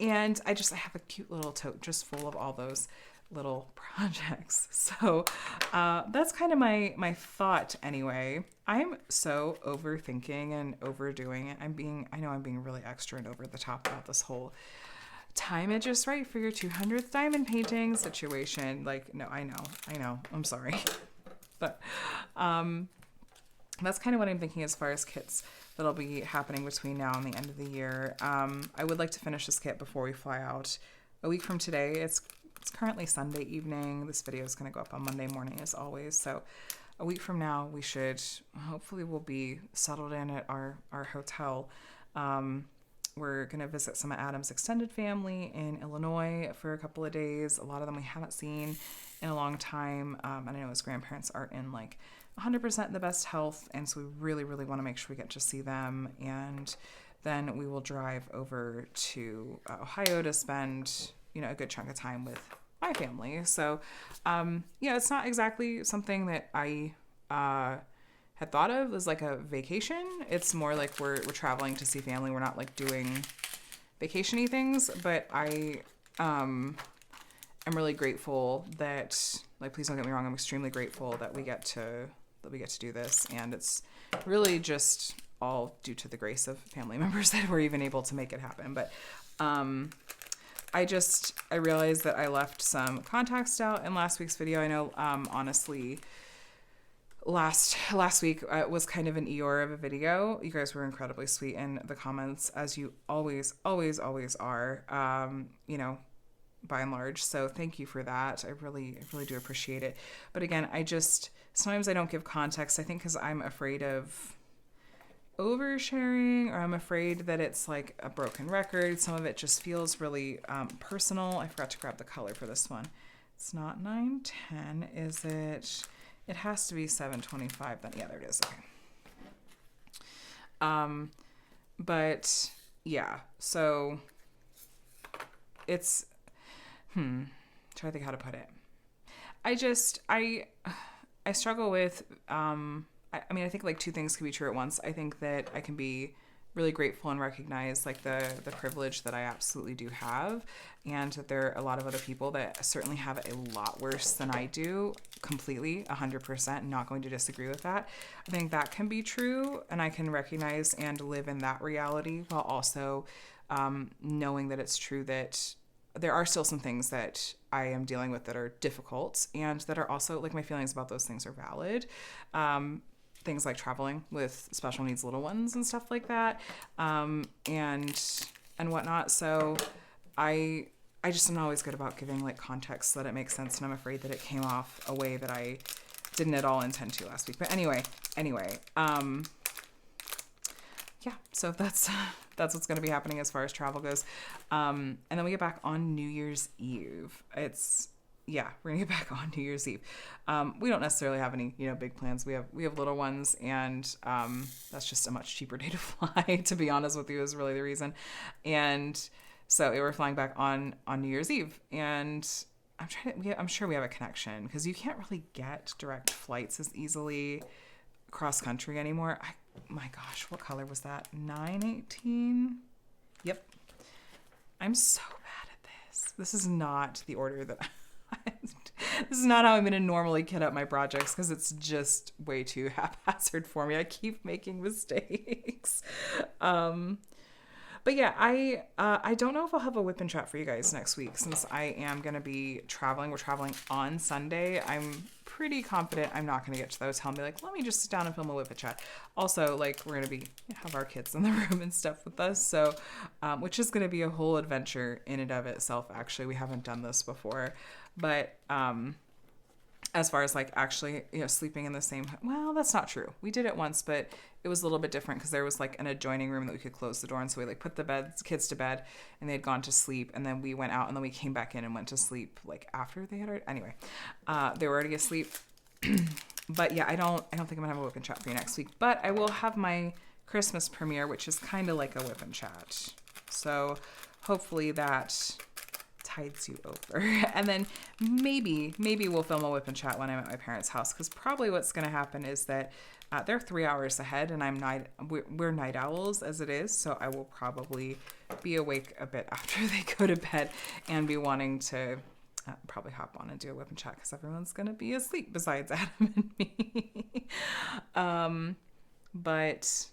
I have a cute little tote just full of all those little projects. So that's kind of my thought anyway. I'm so overthinking and overdoing it. I know I'm being really extra and over the top about this whole time it just right for your 200th diamond painting situation. Like, no, I know. I'm sorry. But that's kind of what I'm thinking as far as kits that'll be happening between now and the end of the year. I would like to finish this kit before we fly out a week from today. It's currently Sunday evening. This video is going to go up on Monday morning as always. So a week from now, hopefully we'll be settled in at our hotel. We're going to visit some of Adam's extended family in Illinois for a couple of days. A lot of them we haven't seen in a long time. And I know his grandparents aren't in like 100% the best health. And so we really, really want to make sure we get to see them. And then we will drive over to Ohio to spend, a good chunk of time with my family. So, it's not exactly something that I had thought of as like a vacation. It's more like we're traveling to see family. We're not like doing vacation-y things, but I am really grateful that, like, please don't get me wrong, I'm extremely grateful that we get to do this, and it's really just all due to the grace of family members that we're even able to make it happen. But I realized that I left some context out in last week's video. I know, honestly, last week was kind of an Eeyore of a video. You guys were incredibly sweet in the comments, as you always are, by and large. So thank you for that. I really do appreciate it. But again, sometimes I don't give context, I think because I'm afraid of oversharing, or I'm afraid that it's like a broken record. Some of it just feels really personal. I forgot to grab the color for this one. It's not 910, is it? It has to be 725 then. Yeah, there it is. Okay. But yeah, so it's, try to think how to put it. I struggle with, I think like two things can be true at once. I think that I can be really grateful and recognize like the privilege that I absolutely do have, and that there are a lot of other people that certainly have it a lot worse than I do, completely 100%, not going to disagree with that. I think that can be true, and I can recognize and live in that reality while also knowing that it's true that there are still some things that I am dealing with that are difficult, and that are also like my feelings about those things are valid. Things like traveling with special needs little ones and stuff like that, and whatnot. So I just am not always good about giving like context so that it makes sense, and I'm afraid that it came off a way that I didn't at all intend to last week. But anyway, yeah, so that's what's going to be happening as far as travel goes. And then we get back on New Year's Eve. We're gonna get back on New Year's Eve. We don't necessarily have any, big plans. We have little ones, and that's just a much cheaper day to fly, to be honest with you, is really the reason. And so we're flying back on New Year's Eve, and I'm sure we have a connection, because you can't really get direct flights as easily cross country anymore. My gosh, what color was that? 918? Yep. I'm so bad at this. This is not the order that this is not how I'm going to normally kit up my projects, because it's just way too haphazard for me. I keep making mistakes. But yeah, I don't know if I'll have a WIP and Chat for you guys next week, since I am going to be traveling. We're traveling on Sunday. I'm pretty confident I'm not going to get to the hotel and be like, let me just sit down and film a WIP and Chat. Also, like, we're going to have our kids in the room and stuff with us. So, which is going to be a whole adventure in and of itself. Actually, we haven't done this before, but, as far as like actually, sleeping in the same, well, that's not true. We did it once, but it was a little bit different because there was like an adjoining room that we could close the door. And so we like put the kids to bed, and they had gone to sleep. And then we went out, and then we came back in and went to sleep like after they had already, anyway, they were already asleep. But yeah, I don't think I'm gonna have a WIP and Chat for you next week, but I will have my Christmas premiere, which is kind of like a WIP and Chat. So hopefully that tides you over. And then maybe we'll film a WIP and Chat when I'm at my parents' house, because probably what's going to happen is that they're 3 hours ahead, and we're night owls as it is, so I will probably be awake a bit after they go to bed and be wanting to I'll probably hop on and do a WIP and Chat because everyone's going to be asleep besides Adam and me. But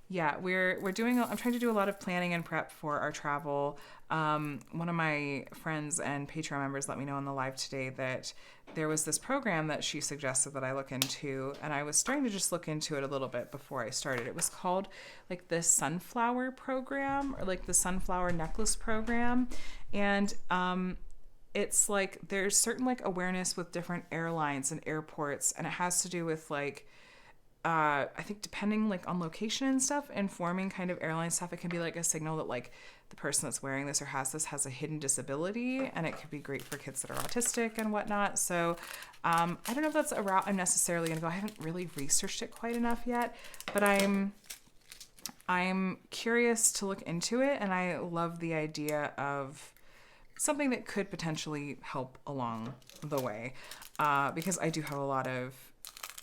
yeah, I'm trying to do a lot of planning and prep for our travel. One of my friends and Patreon members let me know on the live today that there was this program that she suggested that I look into, and I was starting to just look into it a little bit before I started. It was called like the Sunflower program, or like the Sunflower Necklace program. And it's like there's certain like awareness with different airlines and airports, and it has to do with like I think depending like on location and stuff, informing kind of airline stuff, it can be like a signal that like the person that's wearing this or has this has a hidden disability, and it could be great for kids that are autistic and whatnot. So I don't know if that's a route I'm necessarily going to go. I haven't really researched it quite enough yet, but I'm curious to look into it, and I love the idea of something that could potentially help along the way, because I do have a lot of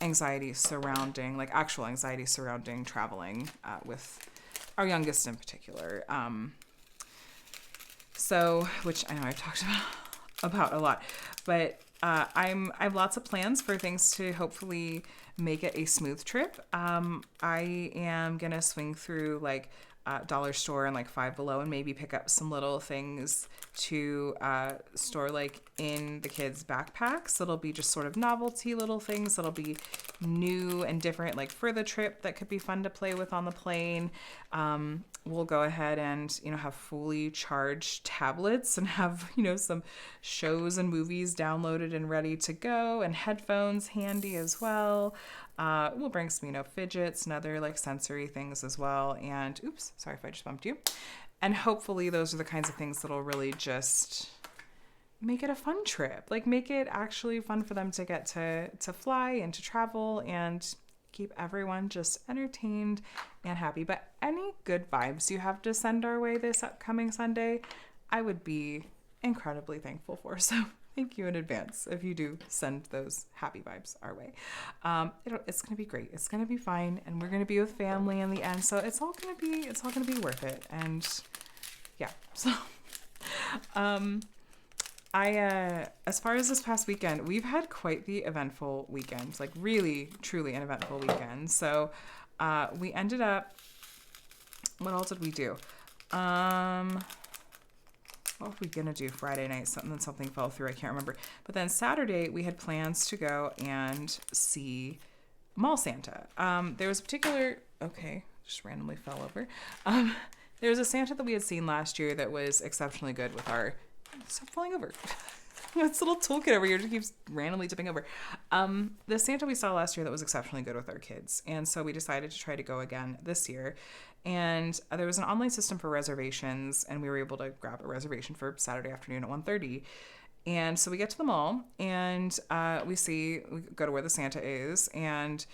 actual anxiety surrounding traveling with our youngest in particular. So, which I know I've talked about a lot, but I have lots of plans for things to hopefully make it a smooth trip. I am gonna swing through like dollar store and like Five Below and maybe pick up some little things to store like in the kids' backpacks. It'll be just sort of novelty little things that'll be new and different, like for the trip, that could be fun to play with on the plane. We'll go ahead and, have fully charged tablets and have, some shows and movies downloaded and ready to go, and headphones handy as well. We'll bring some, fidgets and other like sensory things as well. And oops, sorry if I just bumped you. And hopefully those are the kinds of things that'll really just make it a fun trip. Like make it actually fun for them to get to fly and to travel and keep everyone just entertained and happy. But any good vibes you have to send our way this upcoming Sunday, I would be incredibly thankful for. So thank you in advance if you do send those happy vibes our way. It's gonna be great. It's gonna be fine, and we're gonna be with family in the end. So it's all gonna be worth it. And yeah, so as far as this past weekend, we've had quite the eventful weekend, like really, truly an eventful weekend. So we ended up, what else did we do? What were we going to do Friday night? Something fell through. I can't remember. But then Saturday, we had plans to go and see Mall Santa. There was a particular, just randomly fell over. There was a Santa that we had seen last year that was exceptionally good with our, stop falling over. This little toolkit over here just keeps randomly tipping over. The Santa we saw last year that was exceptionally good with our kids. And so we decided to try to go again this year. And there was an online system for reservations, and we were able to grab a reservation for Saturday afternoon at 1:30. And so we get to the mall, and we go to where the Santa is, and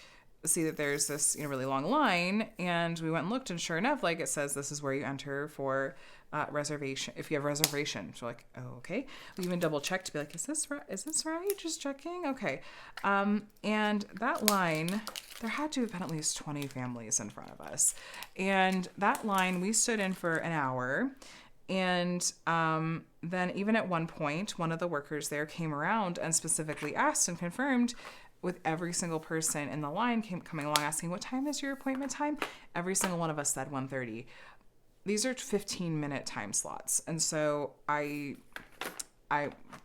see that there's this really long line. And we went and looked, and sure enough, like it says, this is where you enter for reservation if you have reservation. So like, oh, okay. We even double checked to be like, is this right? Just checking. Okay. And that line, there had to have been at least 20 families in front of us. And that line, we stood in for an hour. And then even at one point, one of the workers there came around and specifically asked and confirmed with every single person in the line coming along asking, what time is your appointment time? Every single one of us said 1:30. These are 15-minute time slots. And so I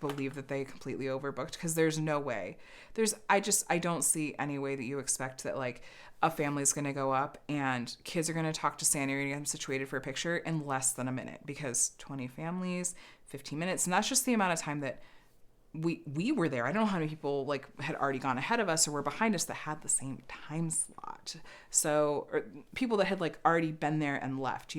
believe that they completely overbooked, because there's no way. I don't see any way that you expect that like a family's going to go up and kids are going to talk to Santa and get them situated for a picture in less than a minute, because 20 families, 15 minutes. And that's just the amount of time that we were there. I don't know how many people like had already gone ahead of us or were behind us that had the same time slot. So, or people that had like already been there and left,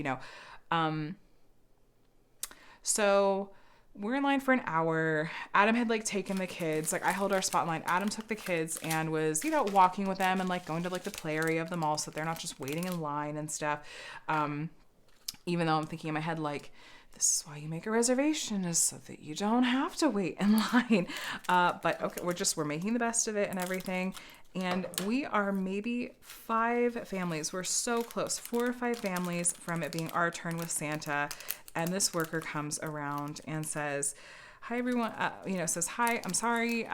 So we're in line for an hour. Adam had like taken the kids. Like I held our spot in line. Adam took the kids and was, walking with them and like going to like the play area of the mall so that they're not just waiting in line and stuff. Even though I'm thinking in my head, like, this is why you make a reservation, is so that you don't have to wait in line. But okay, we're making the best of it and everything. And we are maybe 5 families. We're so close, 4 or 5 families from it being our turn with Santa. And this worker comes around and says, hi everyone, says, hi, I'm sorry,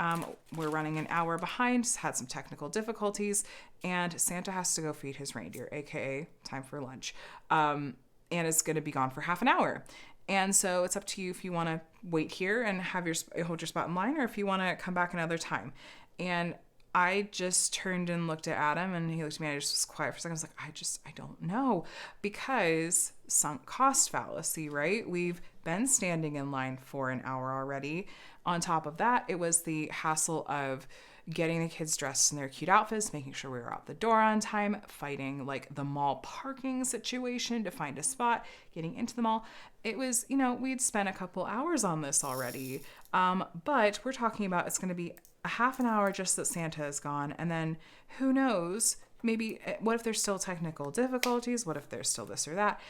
we're running an hour behind, had some technical difficulties, and Santa has to go feed his reindeer, aka time for lunch, and is going to be gone for half an hour. And so it's up to you if you want to wait here and hold your spot in line, or if you want to come back another time. And I just turned and looked at Adam, and he looked at me, and I just was quiet for a second. I was like, I don't know, because sunk cost fallacy, right? We've been standing in line for an hour already. On top of that, it was the hassle of getting the kids dressed in their cute outfits, making sure we were out the door on time, fighting like the mall parking situation to find a spot, getting into the mall. It was, we'd spent a couple hours on this already. But we're talking about it's going to be a half an hour just that Santa is gone. And then who knows, maybe what if there's still technical difficulties? What if there's still this or that?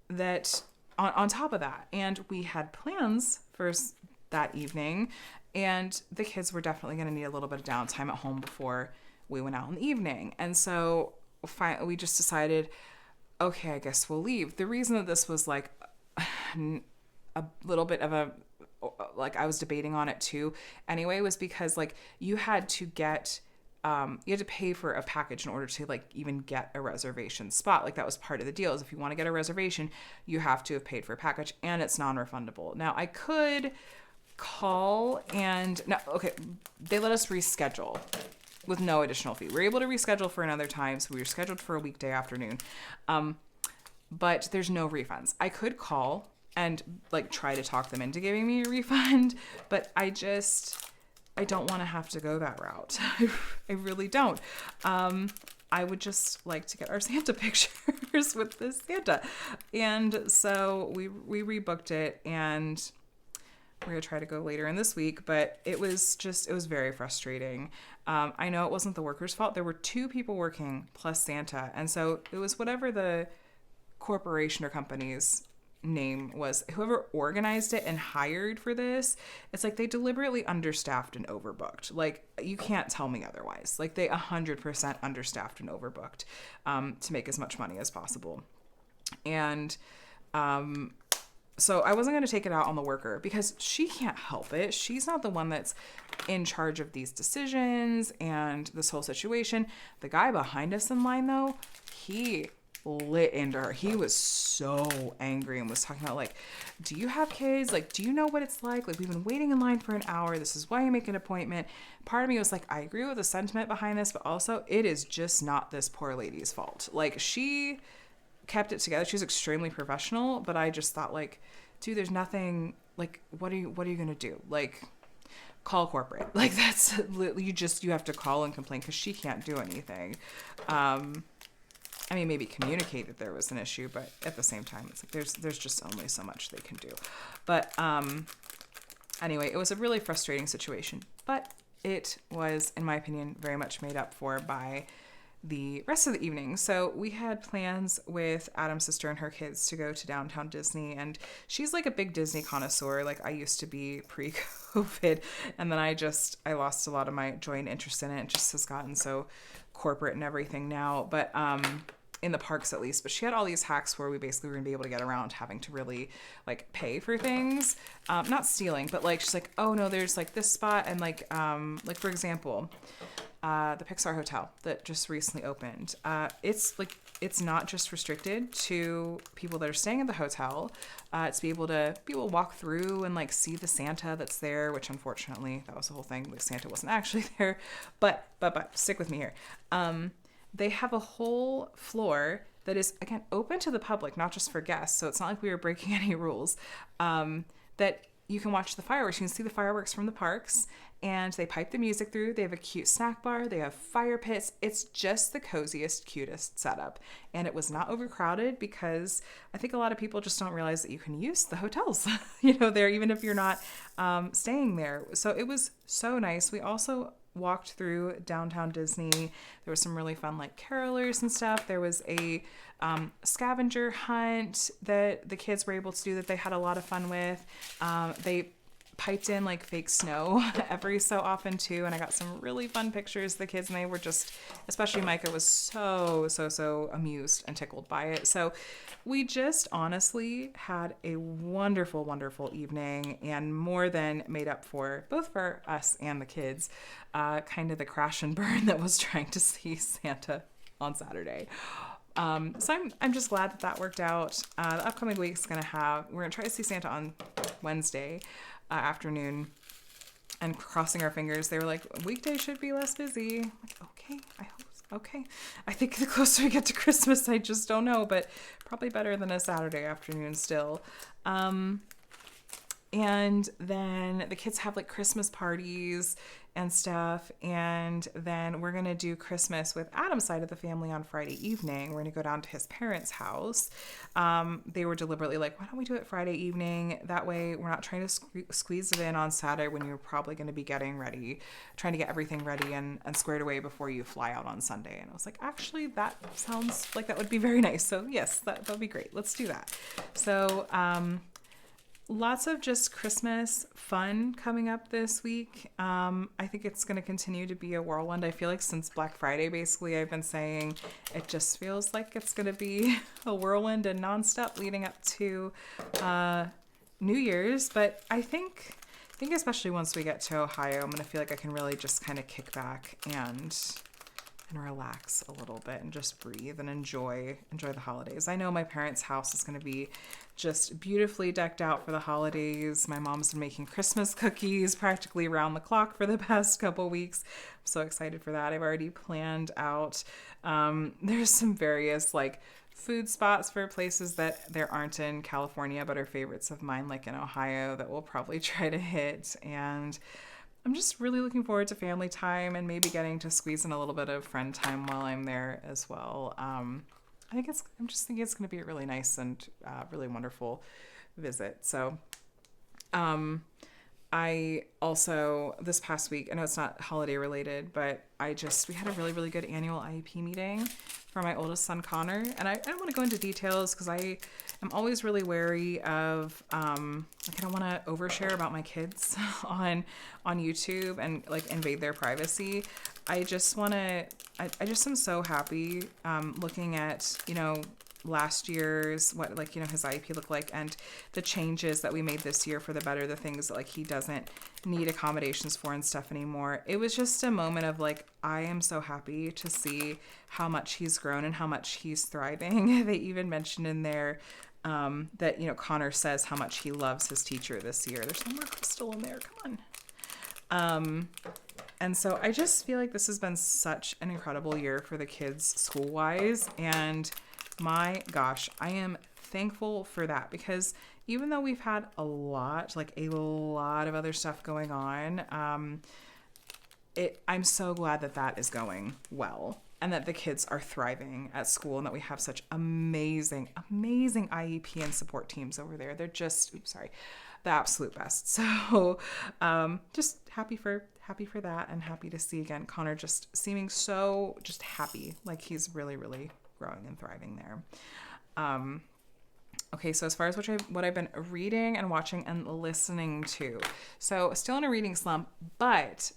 That on top of that. And we had plans for that evening, and the kids were definitely going to need a little bit of downtime at home before we went out in the evening. And so we just decided, okay, I guess we'll leave. The reason that this was like a little bit of a, like I was debating on it too anyway, was because like you had to pay for a package in order to like even get a reservation spot. Like that was part of the deal, is if you want to get a reservation, you have to have paid for a package, and it's non-refundable. Now I could call they let us reschedule with no additional fee. We're able to reschedule for another time. So we were scheduled for a weekday afternoon. But there's no refunds. I could call and like try to talk them into giving me a refund, but I don't want to have to go that route. I really don't. I would just like to get our Santa pictures with this Santa. And so we rebooked it, and we're going to try to go later in this week, but it was very frustrating. I know it wasn't the workers' fault. There were 2 people working plus Santa. And so it was whatever the corporation or company's name was, whoever organized it and hired for this. It's like they deliberately understaffed and overbooked. Like you can't tell me otherwise. Like they 100% understaffed and overbooked to make as much money as possible. And so I wasn't going to take it out on the worker because she can't help it. She's not the one that's in charge of these decisions and this whole situation. The guy behind us in line, though, he lit into her. He was so angry and was talking about like, do you have kids? Like, do you know what it's like? Like, we've been waiting in line for an hour. This is why you make an appointment. Part of me was like, I agree with the sentiment behind this, but also it is just not this poor lady's fault. Like, she kept it together. She was extremely professional, but I just thought like, dude, there's nothing, like, what are you going to do? Like, call corporate. Like, that's you have to call and complain because she can't do anything. I mean, maybe communicate that there was an issue, but at the same time, it's like there's just only so much they can do. But anyway, it was a really frustrating situation, but it was, in my opinion, very much made up for by the rest of the evening. So we had plans with Adam's sister and her kids to go to downtown Disney, and she's like a big Disney connoisseur. Like I used to be pre-COVID, and then I lost a lot of my joy and interest in it. It just has gotten so corporate and everything now, but in the parks at least. But she had all these hacks where we basically were gonna be able to get around having to really like pay for things, not stealing, but like she's like, oh no, there's like this spot, and like for example, the Pixar Hotel that just recently opened. It's not just restricted to people that are staying at the hotel. It's be able to walk through and like see the Santa that's there, which unfortunately that was the whole thing. Like Santa wasn't actually there, but stick with me here. They have a whole floor that is, again, open to the public, not just for guests. So it's not like we were breaking any rules, that you can watch the fireworks. You can see the fireworks from the parks, and they pipe the music through. They have a cute snack bar. They have fire pits. It's just the coziest, cutest setup. And it was not overcrowded because I think a lot of people just don't realize that you can use the hotels, there, even if you're not staying there. So it was so nice. We also walked through downtown Disney. There was some really fun like carolers and stuff. There was a scavenger hunt that the kids were able to do that they had a lot of fun with. They piped in like fake snow every so often too, and I got some really fun pictures of the kids, and they were just, especially Micah, was so amused and tickled by it. So we just honestly had a wonderful evening, and more than made up for, both for us and the kids, kind of the crash and burn that was trying to see Santa on Saturday. So I'm just glad that worked out. The upcoming week's we're gonna try to see Santa on Wednesday afternoon, and crossing our fingers. They were like, weekday should be less busy. I'm like, okay, I hope so. Okay. I think the closer we get to Christmas, I just don't know, but probably better than a Saturday afternoon still. And then the kids have like Christmas parties and stuff. And then we're going to do Christmas with Adam's side of the family on Friday evening. We're going to go down to his parents' house. They were deliberately like, why don't we do it Friday evening? That way we're not trying to squeeze it in on Saturday when you're probably going to be getting ready, trying to get everything ready and squared away before you fly out on Sunday. And I was like, actually, that sounds like that would be very nice. So yes, that'll be great. Let's do that. So, lots of just Christmas fun coming up this week. I think it's going to continue to be a whirlwind. I feel like since Black Friday, basically, I've been saying it just feels like it's going to be a whirlwind and nonstop leading up to New Year's. But I think especially once we get to Ohio, I'm going to feel like I can really just kind of kick back and relax a little bit and just breathe and enjoy the holidays. I know my parents' house is going to be just beautifully decked out for the holidays. My mom's been making Christmas cookies practically around the clock for the past couple weeks. I'm so excited for that. I've already planned out. There's some various like food spots for places that there aren't in California but are favorites of mine, like in Ohio, that we'll probably try to hit. And I'm just really looking forward to family time and maybe getting to squeeze in a little bit of friend time while I'm there as well. I'm just thinking it's going to be a really nice and really wonderful visit. So, I also, this past week, I know it's not holiday related, but we had a really good annual IEP meeting for my oldest son, Connor. And I don't want to go into details because I am always really wary of, I don't want to overshare about my kids on YouTube and like invade their privacy. I just am so happy, looking at, last year's, his IEP looked like, and the changes that we made this year for the better, the things that like he doesn't need accommodations for and stuff anymore. It was just a moment of like, I am so happy to see how much he's grown and how much he's thriving. They even mentioned in there that, Connor says how much he loves his teacher this year. There's no more crystal in there. Come on. And so I just feel like this has been such an incredible year for the kids school-wise, and my gosh, I am thankful for that, because even though we've had a lot of other stuff going on, I'm so glad that is going well and that the kids are thriving at school and that we have such amazing IEP and support teams over there. They're just, the absolute best. So just happy for that, and happy to see again Connor just seeming so just happy, like he's really growing and thriving there. Okay, so as far as what I've been reading and watching and listening to, so still in a reading slump, but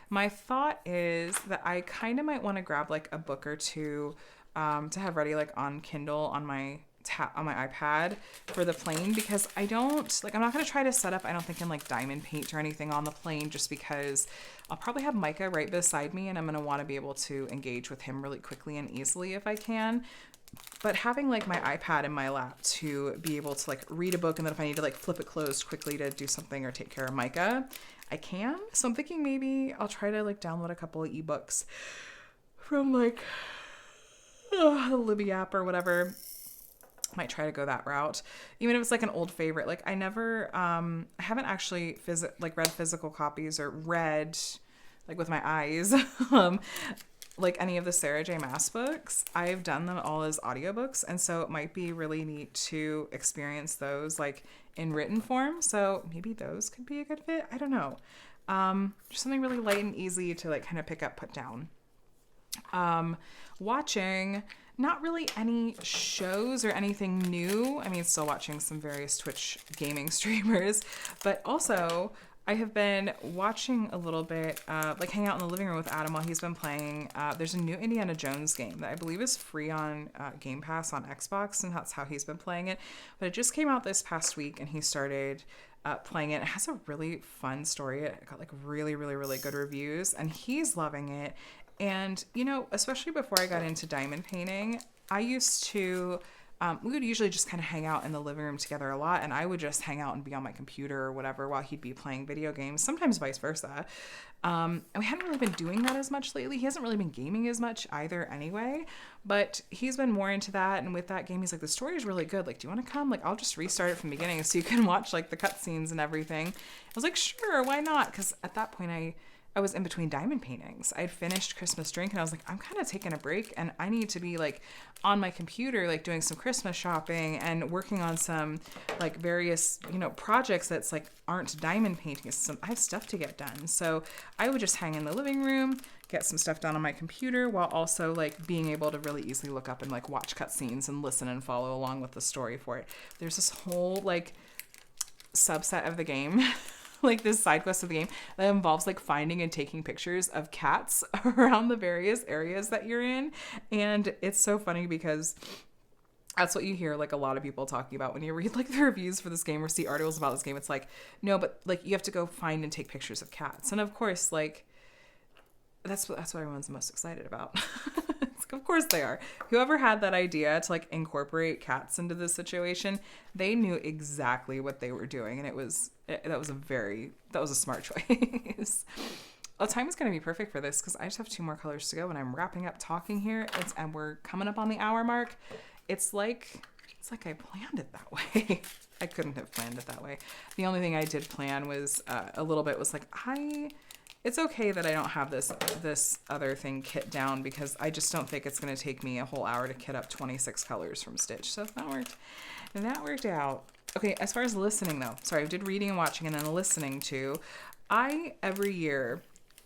my thought is that I kind of might want to grab like a book or two to have ready like on Kindle on my iPad for the plane, because I'm not going to try to set up, I don't think, in like diamond paint or anything on the plane, just because I'll probably have Micah right beside me and I'm going to want to be able to engage with him really quickly and easily if I can. But having like my iPad in my lap to be able to like read a book, and then if I need to like flip it closed quickly to do something or take care of Micah, I can. So I'm thinking maybe I'll try to like download a couple of ebooks from like the Libby app or whatever. Might try to go that route, even if it's like an old favorite. Like I haven't actually read physical copies or read like with my eyes like any of the Sarah J. Maas books. I've done them all as audiobooks, and so it might be really neat to experience those like in written form. So maybe those could be a good fit. I don't know. Just something really light and easy to like kind of pick up, put down. Watching, not really any shows or anything new. I mean, still watching some various Twitch gaming streamers, but also I have been watching a little bit, like hang out in the living room with Adam while he's been playing. There's a new Indiana Jones game that I believe is free on Game Pass on Xbox, and that's how he's been playing it. But it just came out this past week, and he started playing it. It has a really fun story. It got like really, really, really good reviews, and he's loving it. And, you know, especially before I got into diamond painting, I used to, we would usually just kind of hang out in the living room together a lot, and I would just hang out and be on my computer or whatever while he'd be playing video games, sometimes vice versa. And we hadn't really been doing that as much lately. He hasn't really been gaming as much either anyway, but he's been more into that. And with that game, he's like, the story is really good. Like, do you want to come? Like, I'll just restart it from the beginning so you can watch like the cutscenes and everything. I was like, sure, why not? Because at that point, I was in between diamond paintings. I'd finished Christmas drink and I was like, I'm kind of taking a break and I need to be like on my computer, like doing some Christmas shopping and working on some like various, you know, projects that's like aren't diamond painting. I have stuff to get done. So I would just hang in the living room, get some stuff done on my computer while also like being able to really easily look up and like watch cutscenes and listen and follow along with the story for it. There's this whole like subset of the game like this side quest of the game that involves like finding and taking pictures of cats around the various areas that you're in. And it's so funny because that's what you hear like a lot of people talking about when you read like the reviews for this game or see articles about this game. It's like, no, but like you have to go find and take pictures of cats. And of course, like that's what everyone's most excited about. Of course they are. Whoever had that idea to like incorporate cats into this situation, they knew exactly what they were doing, and that was a smart choice. Well, time is going to be perfect for this because I just have 2 more colors to go, and I'm wrapping up talking here. And we're coming up on the hour mark. It's like I planned it that way. I couldn't have planned it that way. The only thing I did plan was a little bit was like it's okay that I don't have this other thing kit down because I just don't think it's going to take me a whole hour to kit up 26 colors from Stitch. So that worked out. Okay, as far as listening though, sorry, I did reading and watching and then listening to. Every year,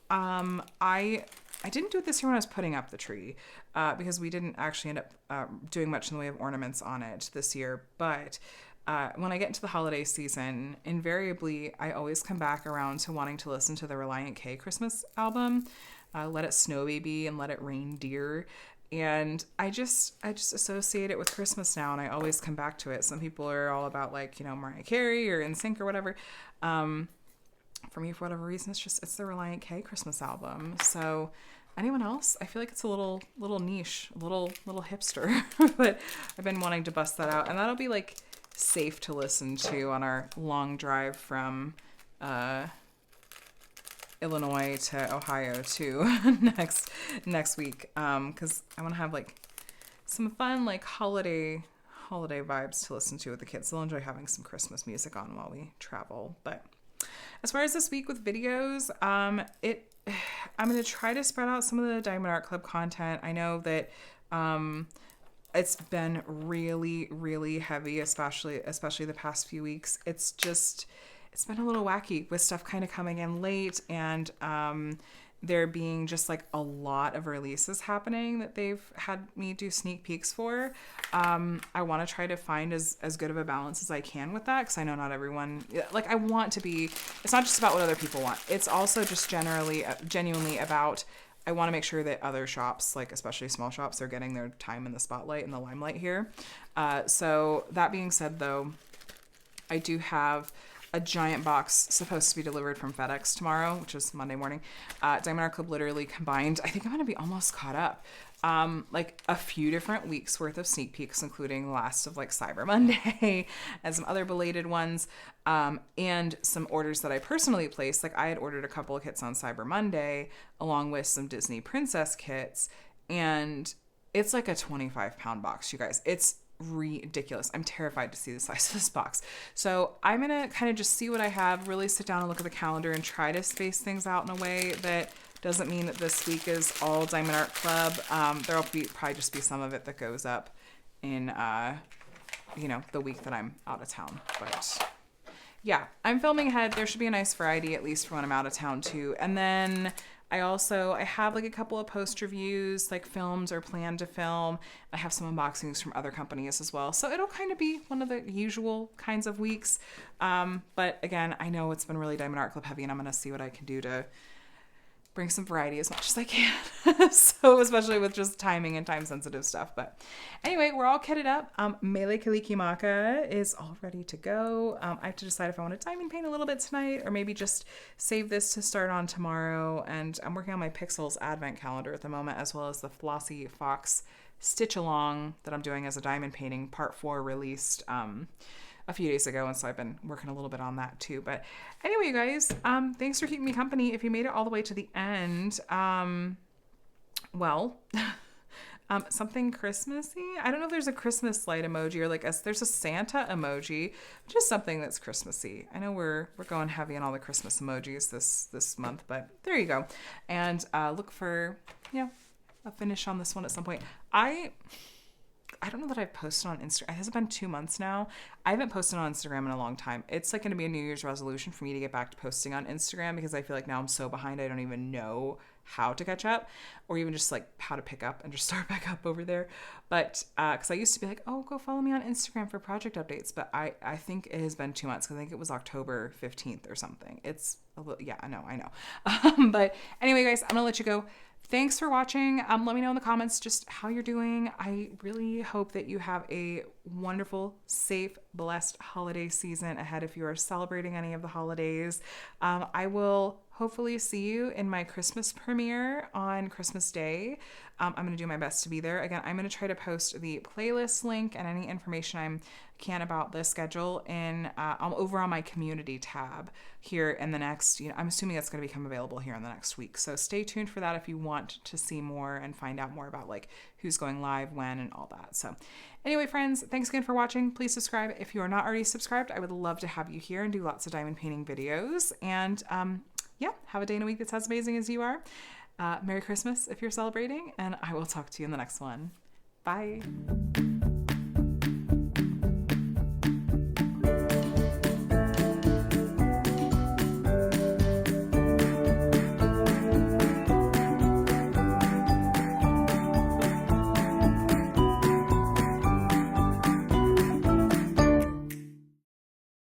I didn't do it this year when I was putting up the tree because we didn't actually end up doing much in the way of ornaments on it this year, but when I get into the holiday season, invariably, I always come back around to wanting to listen to the Reliant K Christmas album, Let It Snow Baby and Let It Rain Dear. And I just associate it with Christmas now, and I always come back to it. Some people are all about like, you know, Mariah Carey or NSYNC or whatever. For me, for whatever reason, it's the Reliant K Christmas album. So anyone else? I feel like it's a little niche, a little hipster, but I've been wanting to bust that out, and that'll be like safe to listen to on our long drive from Illinois to Ohio to next week, because I want to have like some fun like holiday vibes to listen to with the kids. They'll enjoy having some Christmas music on while we travel. But as far as this week with videos, I'm going to try to spread out some of the Diamond Art Club content. I know that it's been really, really heavy, especially the past few weeks. It's been a little wacky with stuff kind of coming in late, and there being just like a lot of releases happening that they've had me do sneak peeks for. I want to try to find as good of a balance as I can with that, because I know not everyone, like I want to be, it's not just about what other people want. It's also just genuinely about, I want to make sure that other shops, like especially small shops, are getting their time in the spotlight and the limelight here. So that being said, though, I do have a giant box supposed to be delivered from FedEx tomorrow, which is Monday morning. Diamond Art Club literally combined, I think I'm going to be almost caught up. Like a few different weeks worth of sneak peeks, including the last of like Cyber Monday and some other belated ones, and some orders that I personally placed. Like I had ordered a couple of kits on Cyber Monday along with some Disney Princess kits, and it's like a 25-pound box, you guys. It's ridiculous. I'm terrified to see the size of this box. So I'm going to kind of just see what I have, really sit down and look at the calendar and try to space things out in a way that doesn't mean that this week is all Diamond Art Club. There'll probably just be some of it that goes up in, the week that I'm out of town. But yeah, I'm filming ahead. There should be a nice variety, at least for when I'm out of town too. And then I have like a couple of post reviews, like films or plan to film. I have some unboxings from other companies as well. So it'll kind of be one of the usual kinds of weeks. But again, I know it's been really Diamond Art Club heavy, and I'm going to see what I can do to bring some variety as much as I can. So especially with just timing and time sensitive stuff. But anyway, we're all kitted up. Mele Kalikimaka is all ready to go. I have to decide if I want to diamond paint a little bit tonight or maybe just save this to start on tomorrow. And I'm working on my Pixels advent calendar at the moment, as well as the Flossy Fox stitch along that I'm doing as a diamond painting. Part 4 released a few days ago, and so I've been working a little bit on that too. But anyway, you guys, thanks for keeping me company. If you made it all the way to the end, something Christmassy. I don't know if there's a Christmas light emoji or there's a Santa emoji, just something that's Christmassy. I know we're going heavy on all the Christmas emojis this month, but there you go. And look for a finish on this one at some point. I don't know that I've posted on Instagram. Has it been 2 months now? I haven't posted on Instagram in a long time. It's like going to be a New Year's resolution for me to get back to posting on Instagram, because I feel like now I'm so behind I don't even know how to catch up, or even just like how to pick up and just start back up over there. But because I used to be like, oh, go follow me on Instagram for project updates. But I think it has been 2 months, because I think it was October 15th or something. It's a little, yeah, I know. But anyway, guys, I'm going to let you go. Thanks for watching. Let me know in the comments just how you're doing. I really hope that you have a wonderful, safe, blessed holiday season ahead if you are celebrating any of the holidays. I will hopefully see you in my Christmas premiere on Christmas Day. I'm going to do my best to be there. Again, I'm going to try to post the playlist link and any information I can about the schedule in over on my community tab here in the next, I'm assuming that's going to become available here in the next week. So stay tuned for that if you want to see more and find out more about like who's going live, when, and all that. So anyway, friends, thanks again for watching. Please subscribe if you are not already subscribed. I would love to have you here and do lots of diamond painting videos. And have a day and a week that's as amazing as you are. Merry Christmas if you're celebrating, and I will talk to you in the next one. Bye.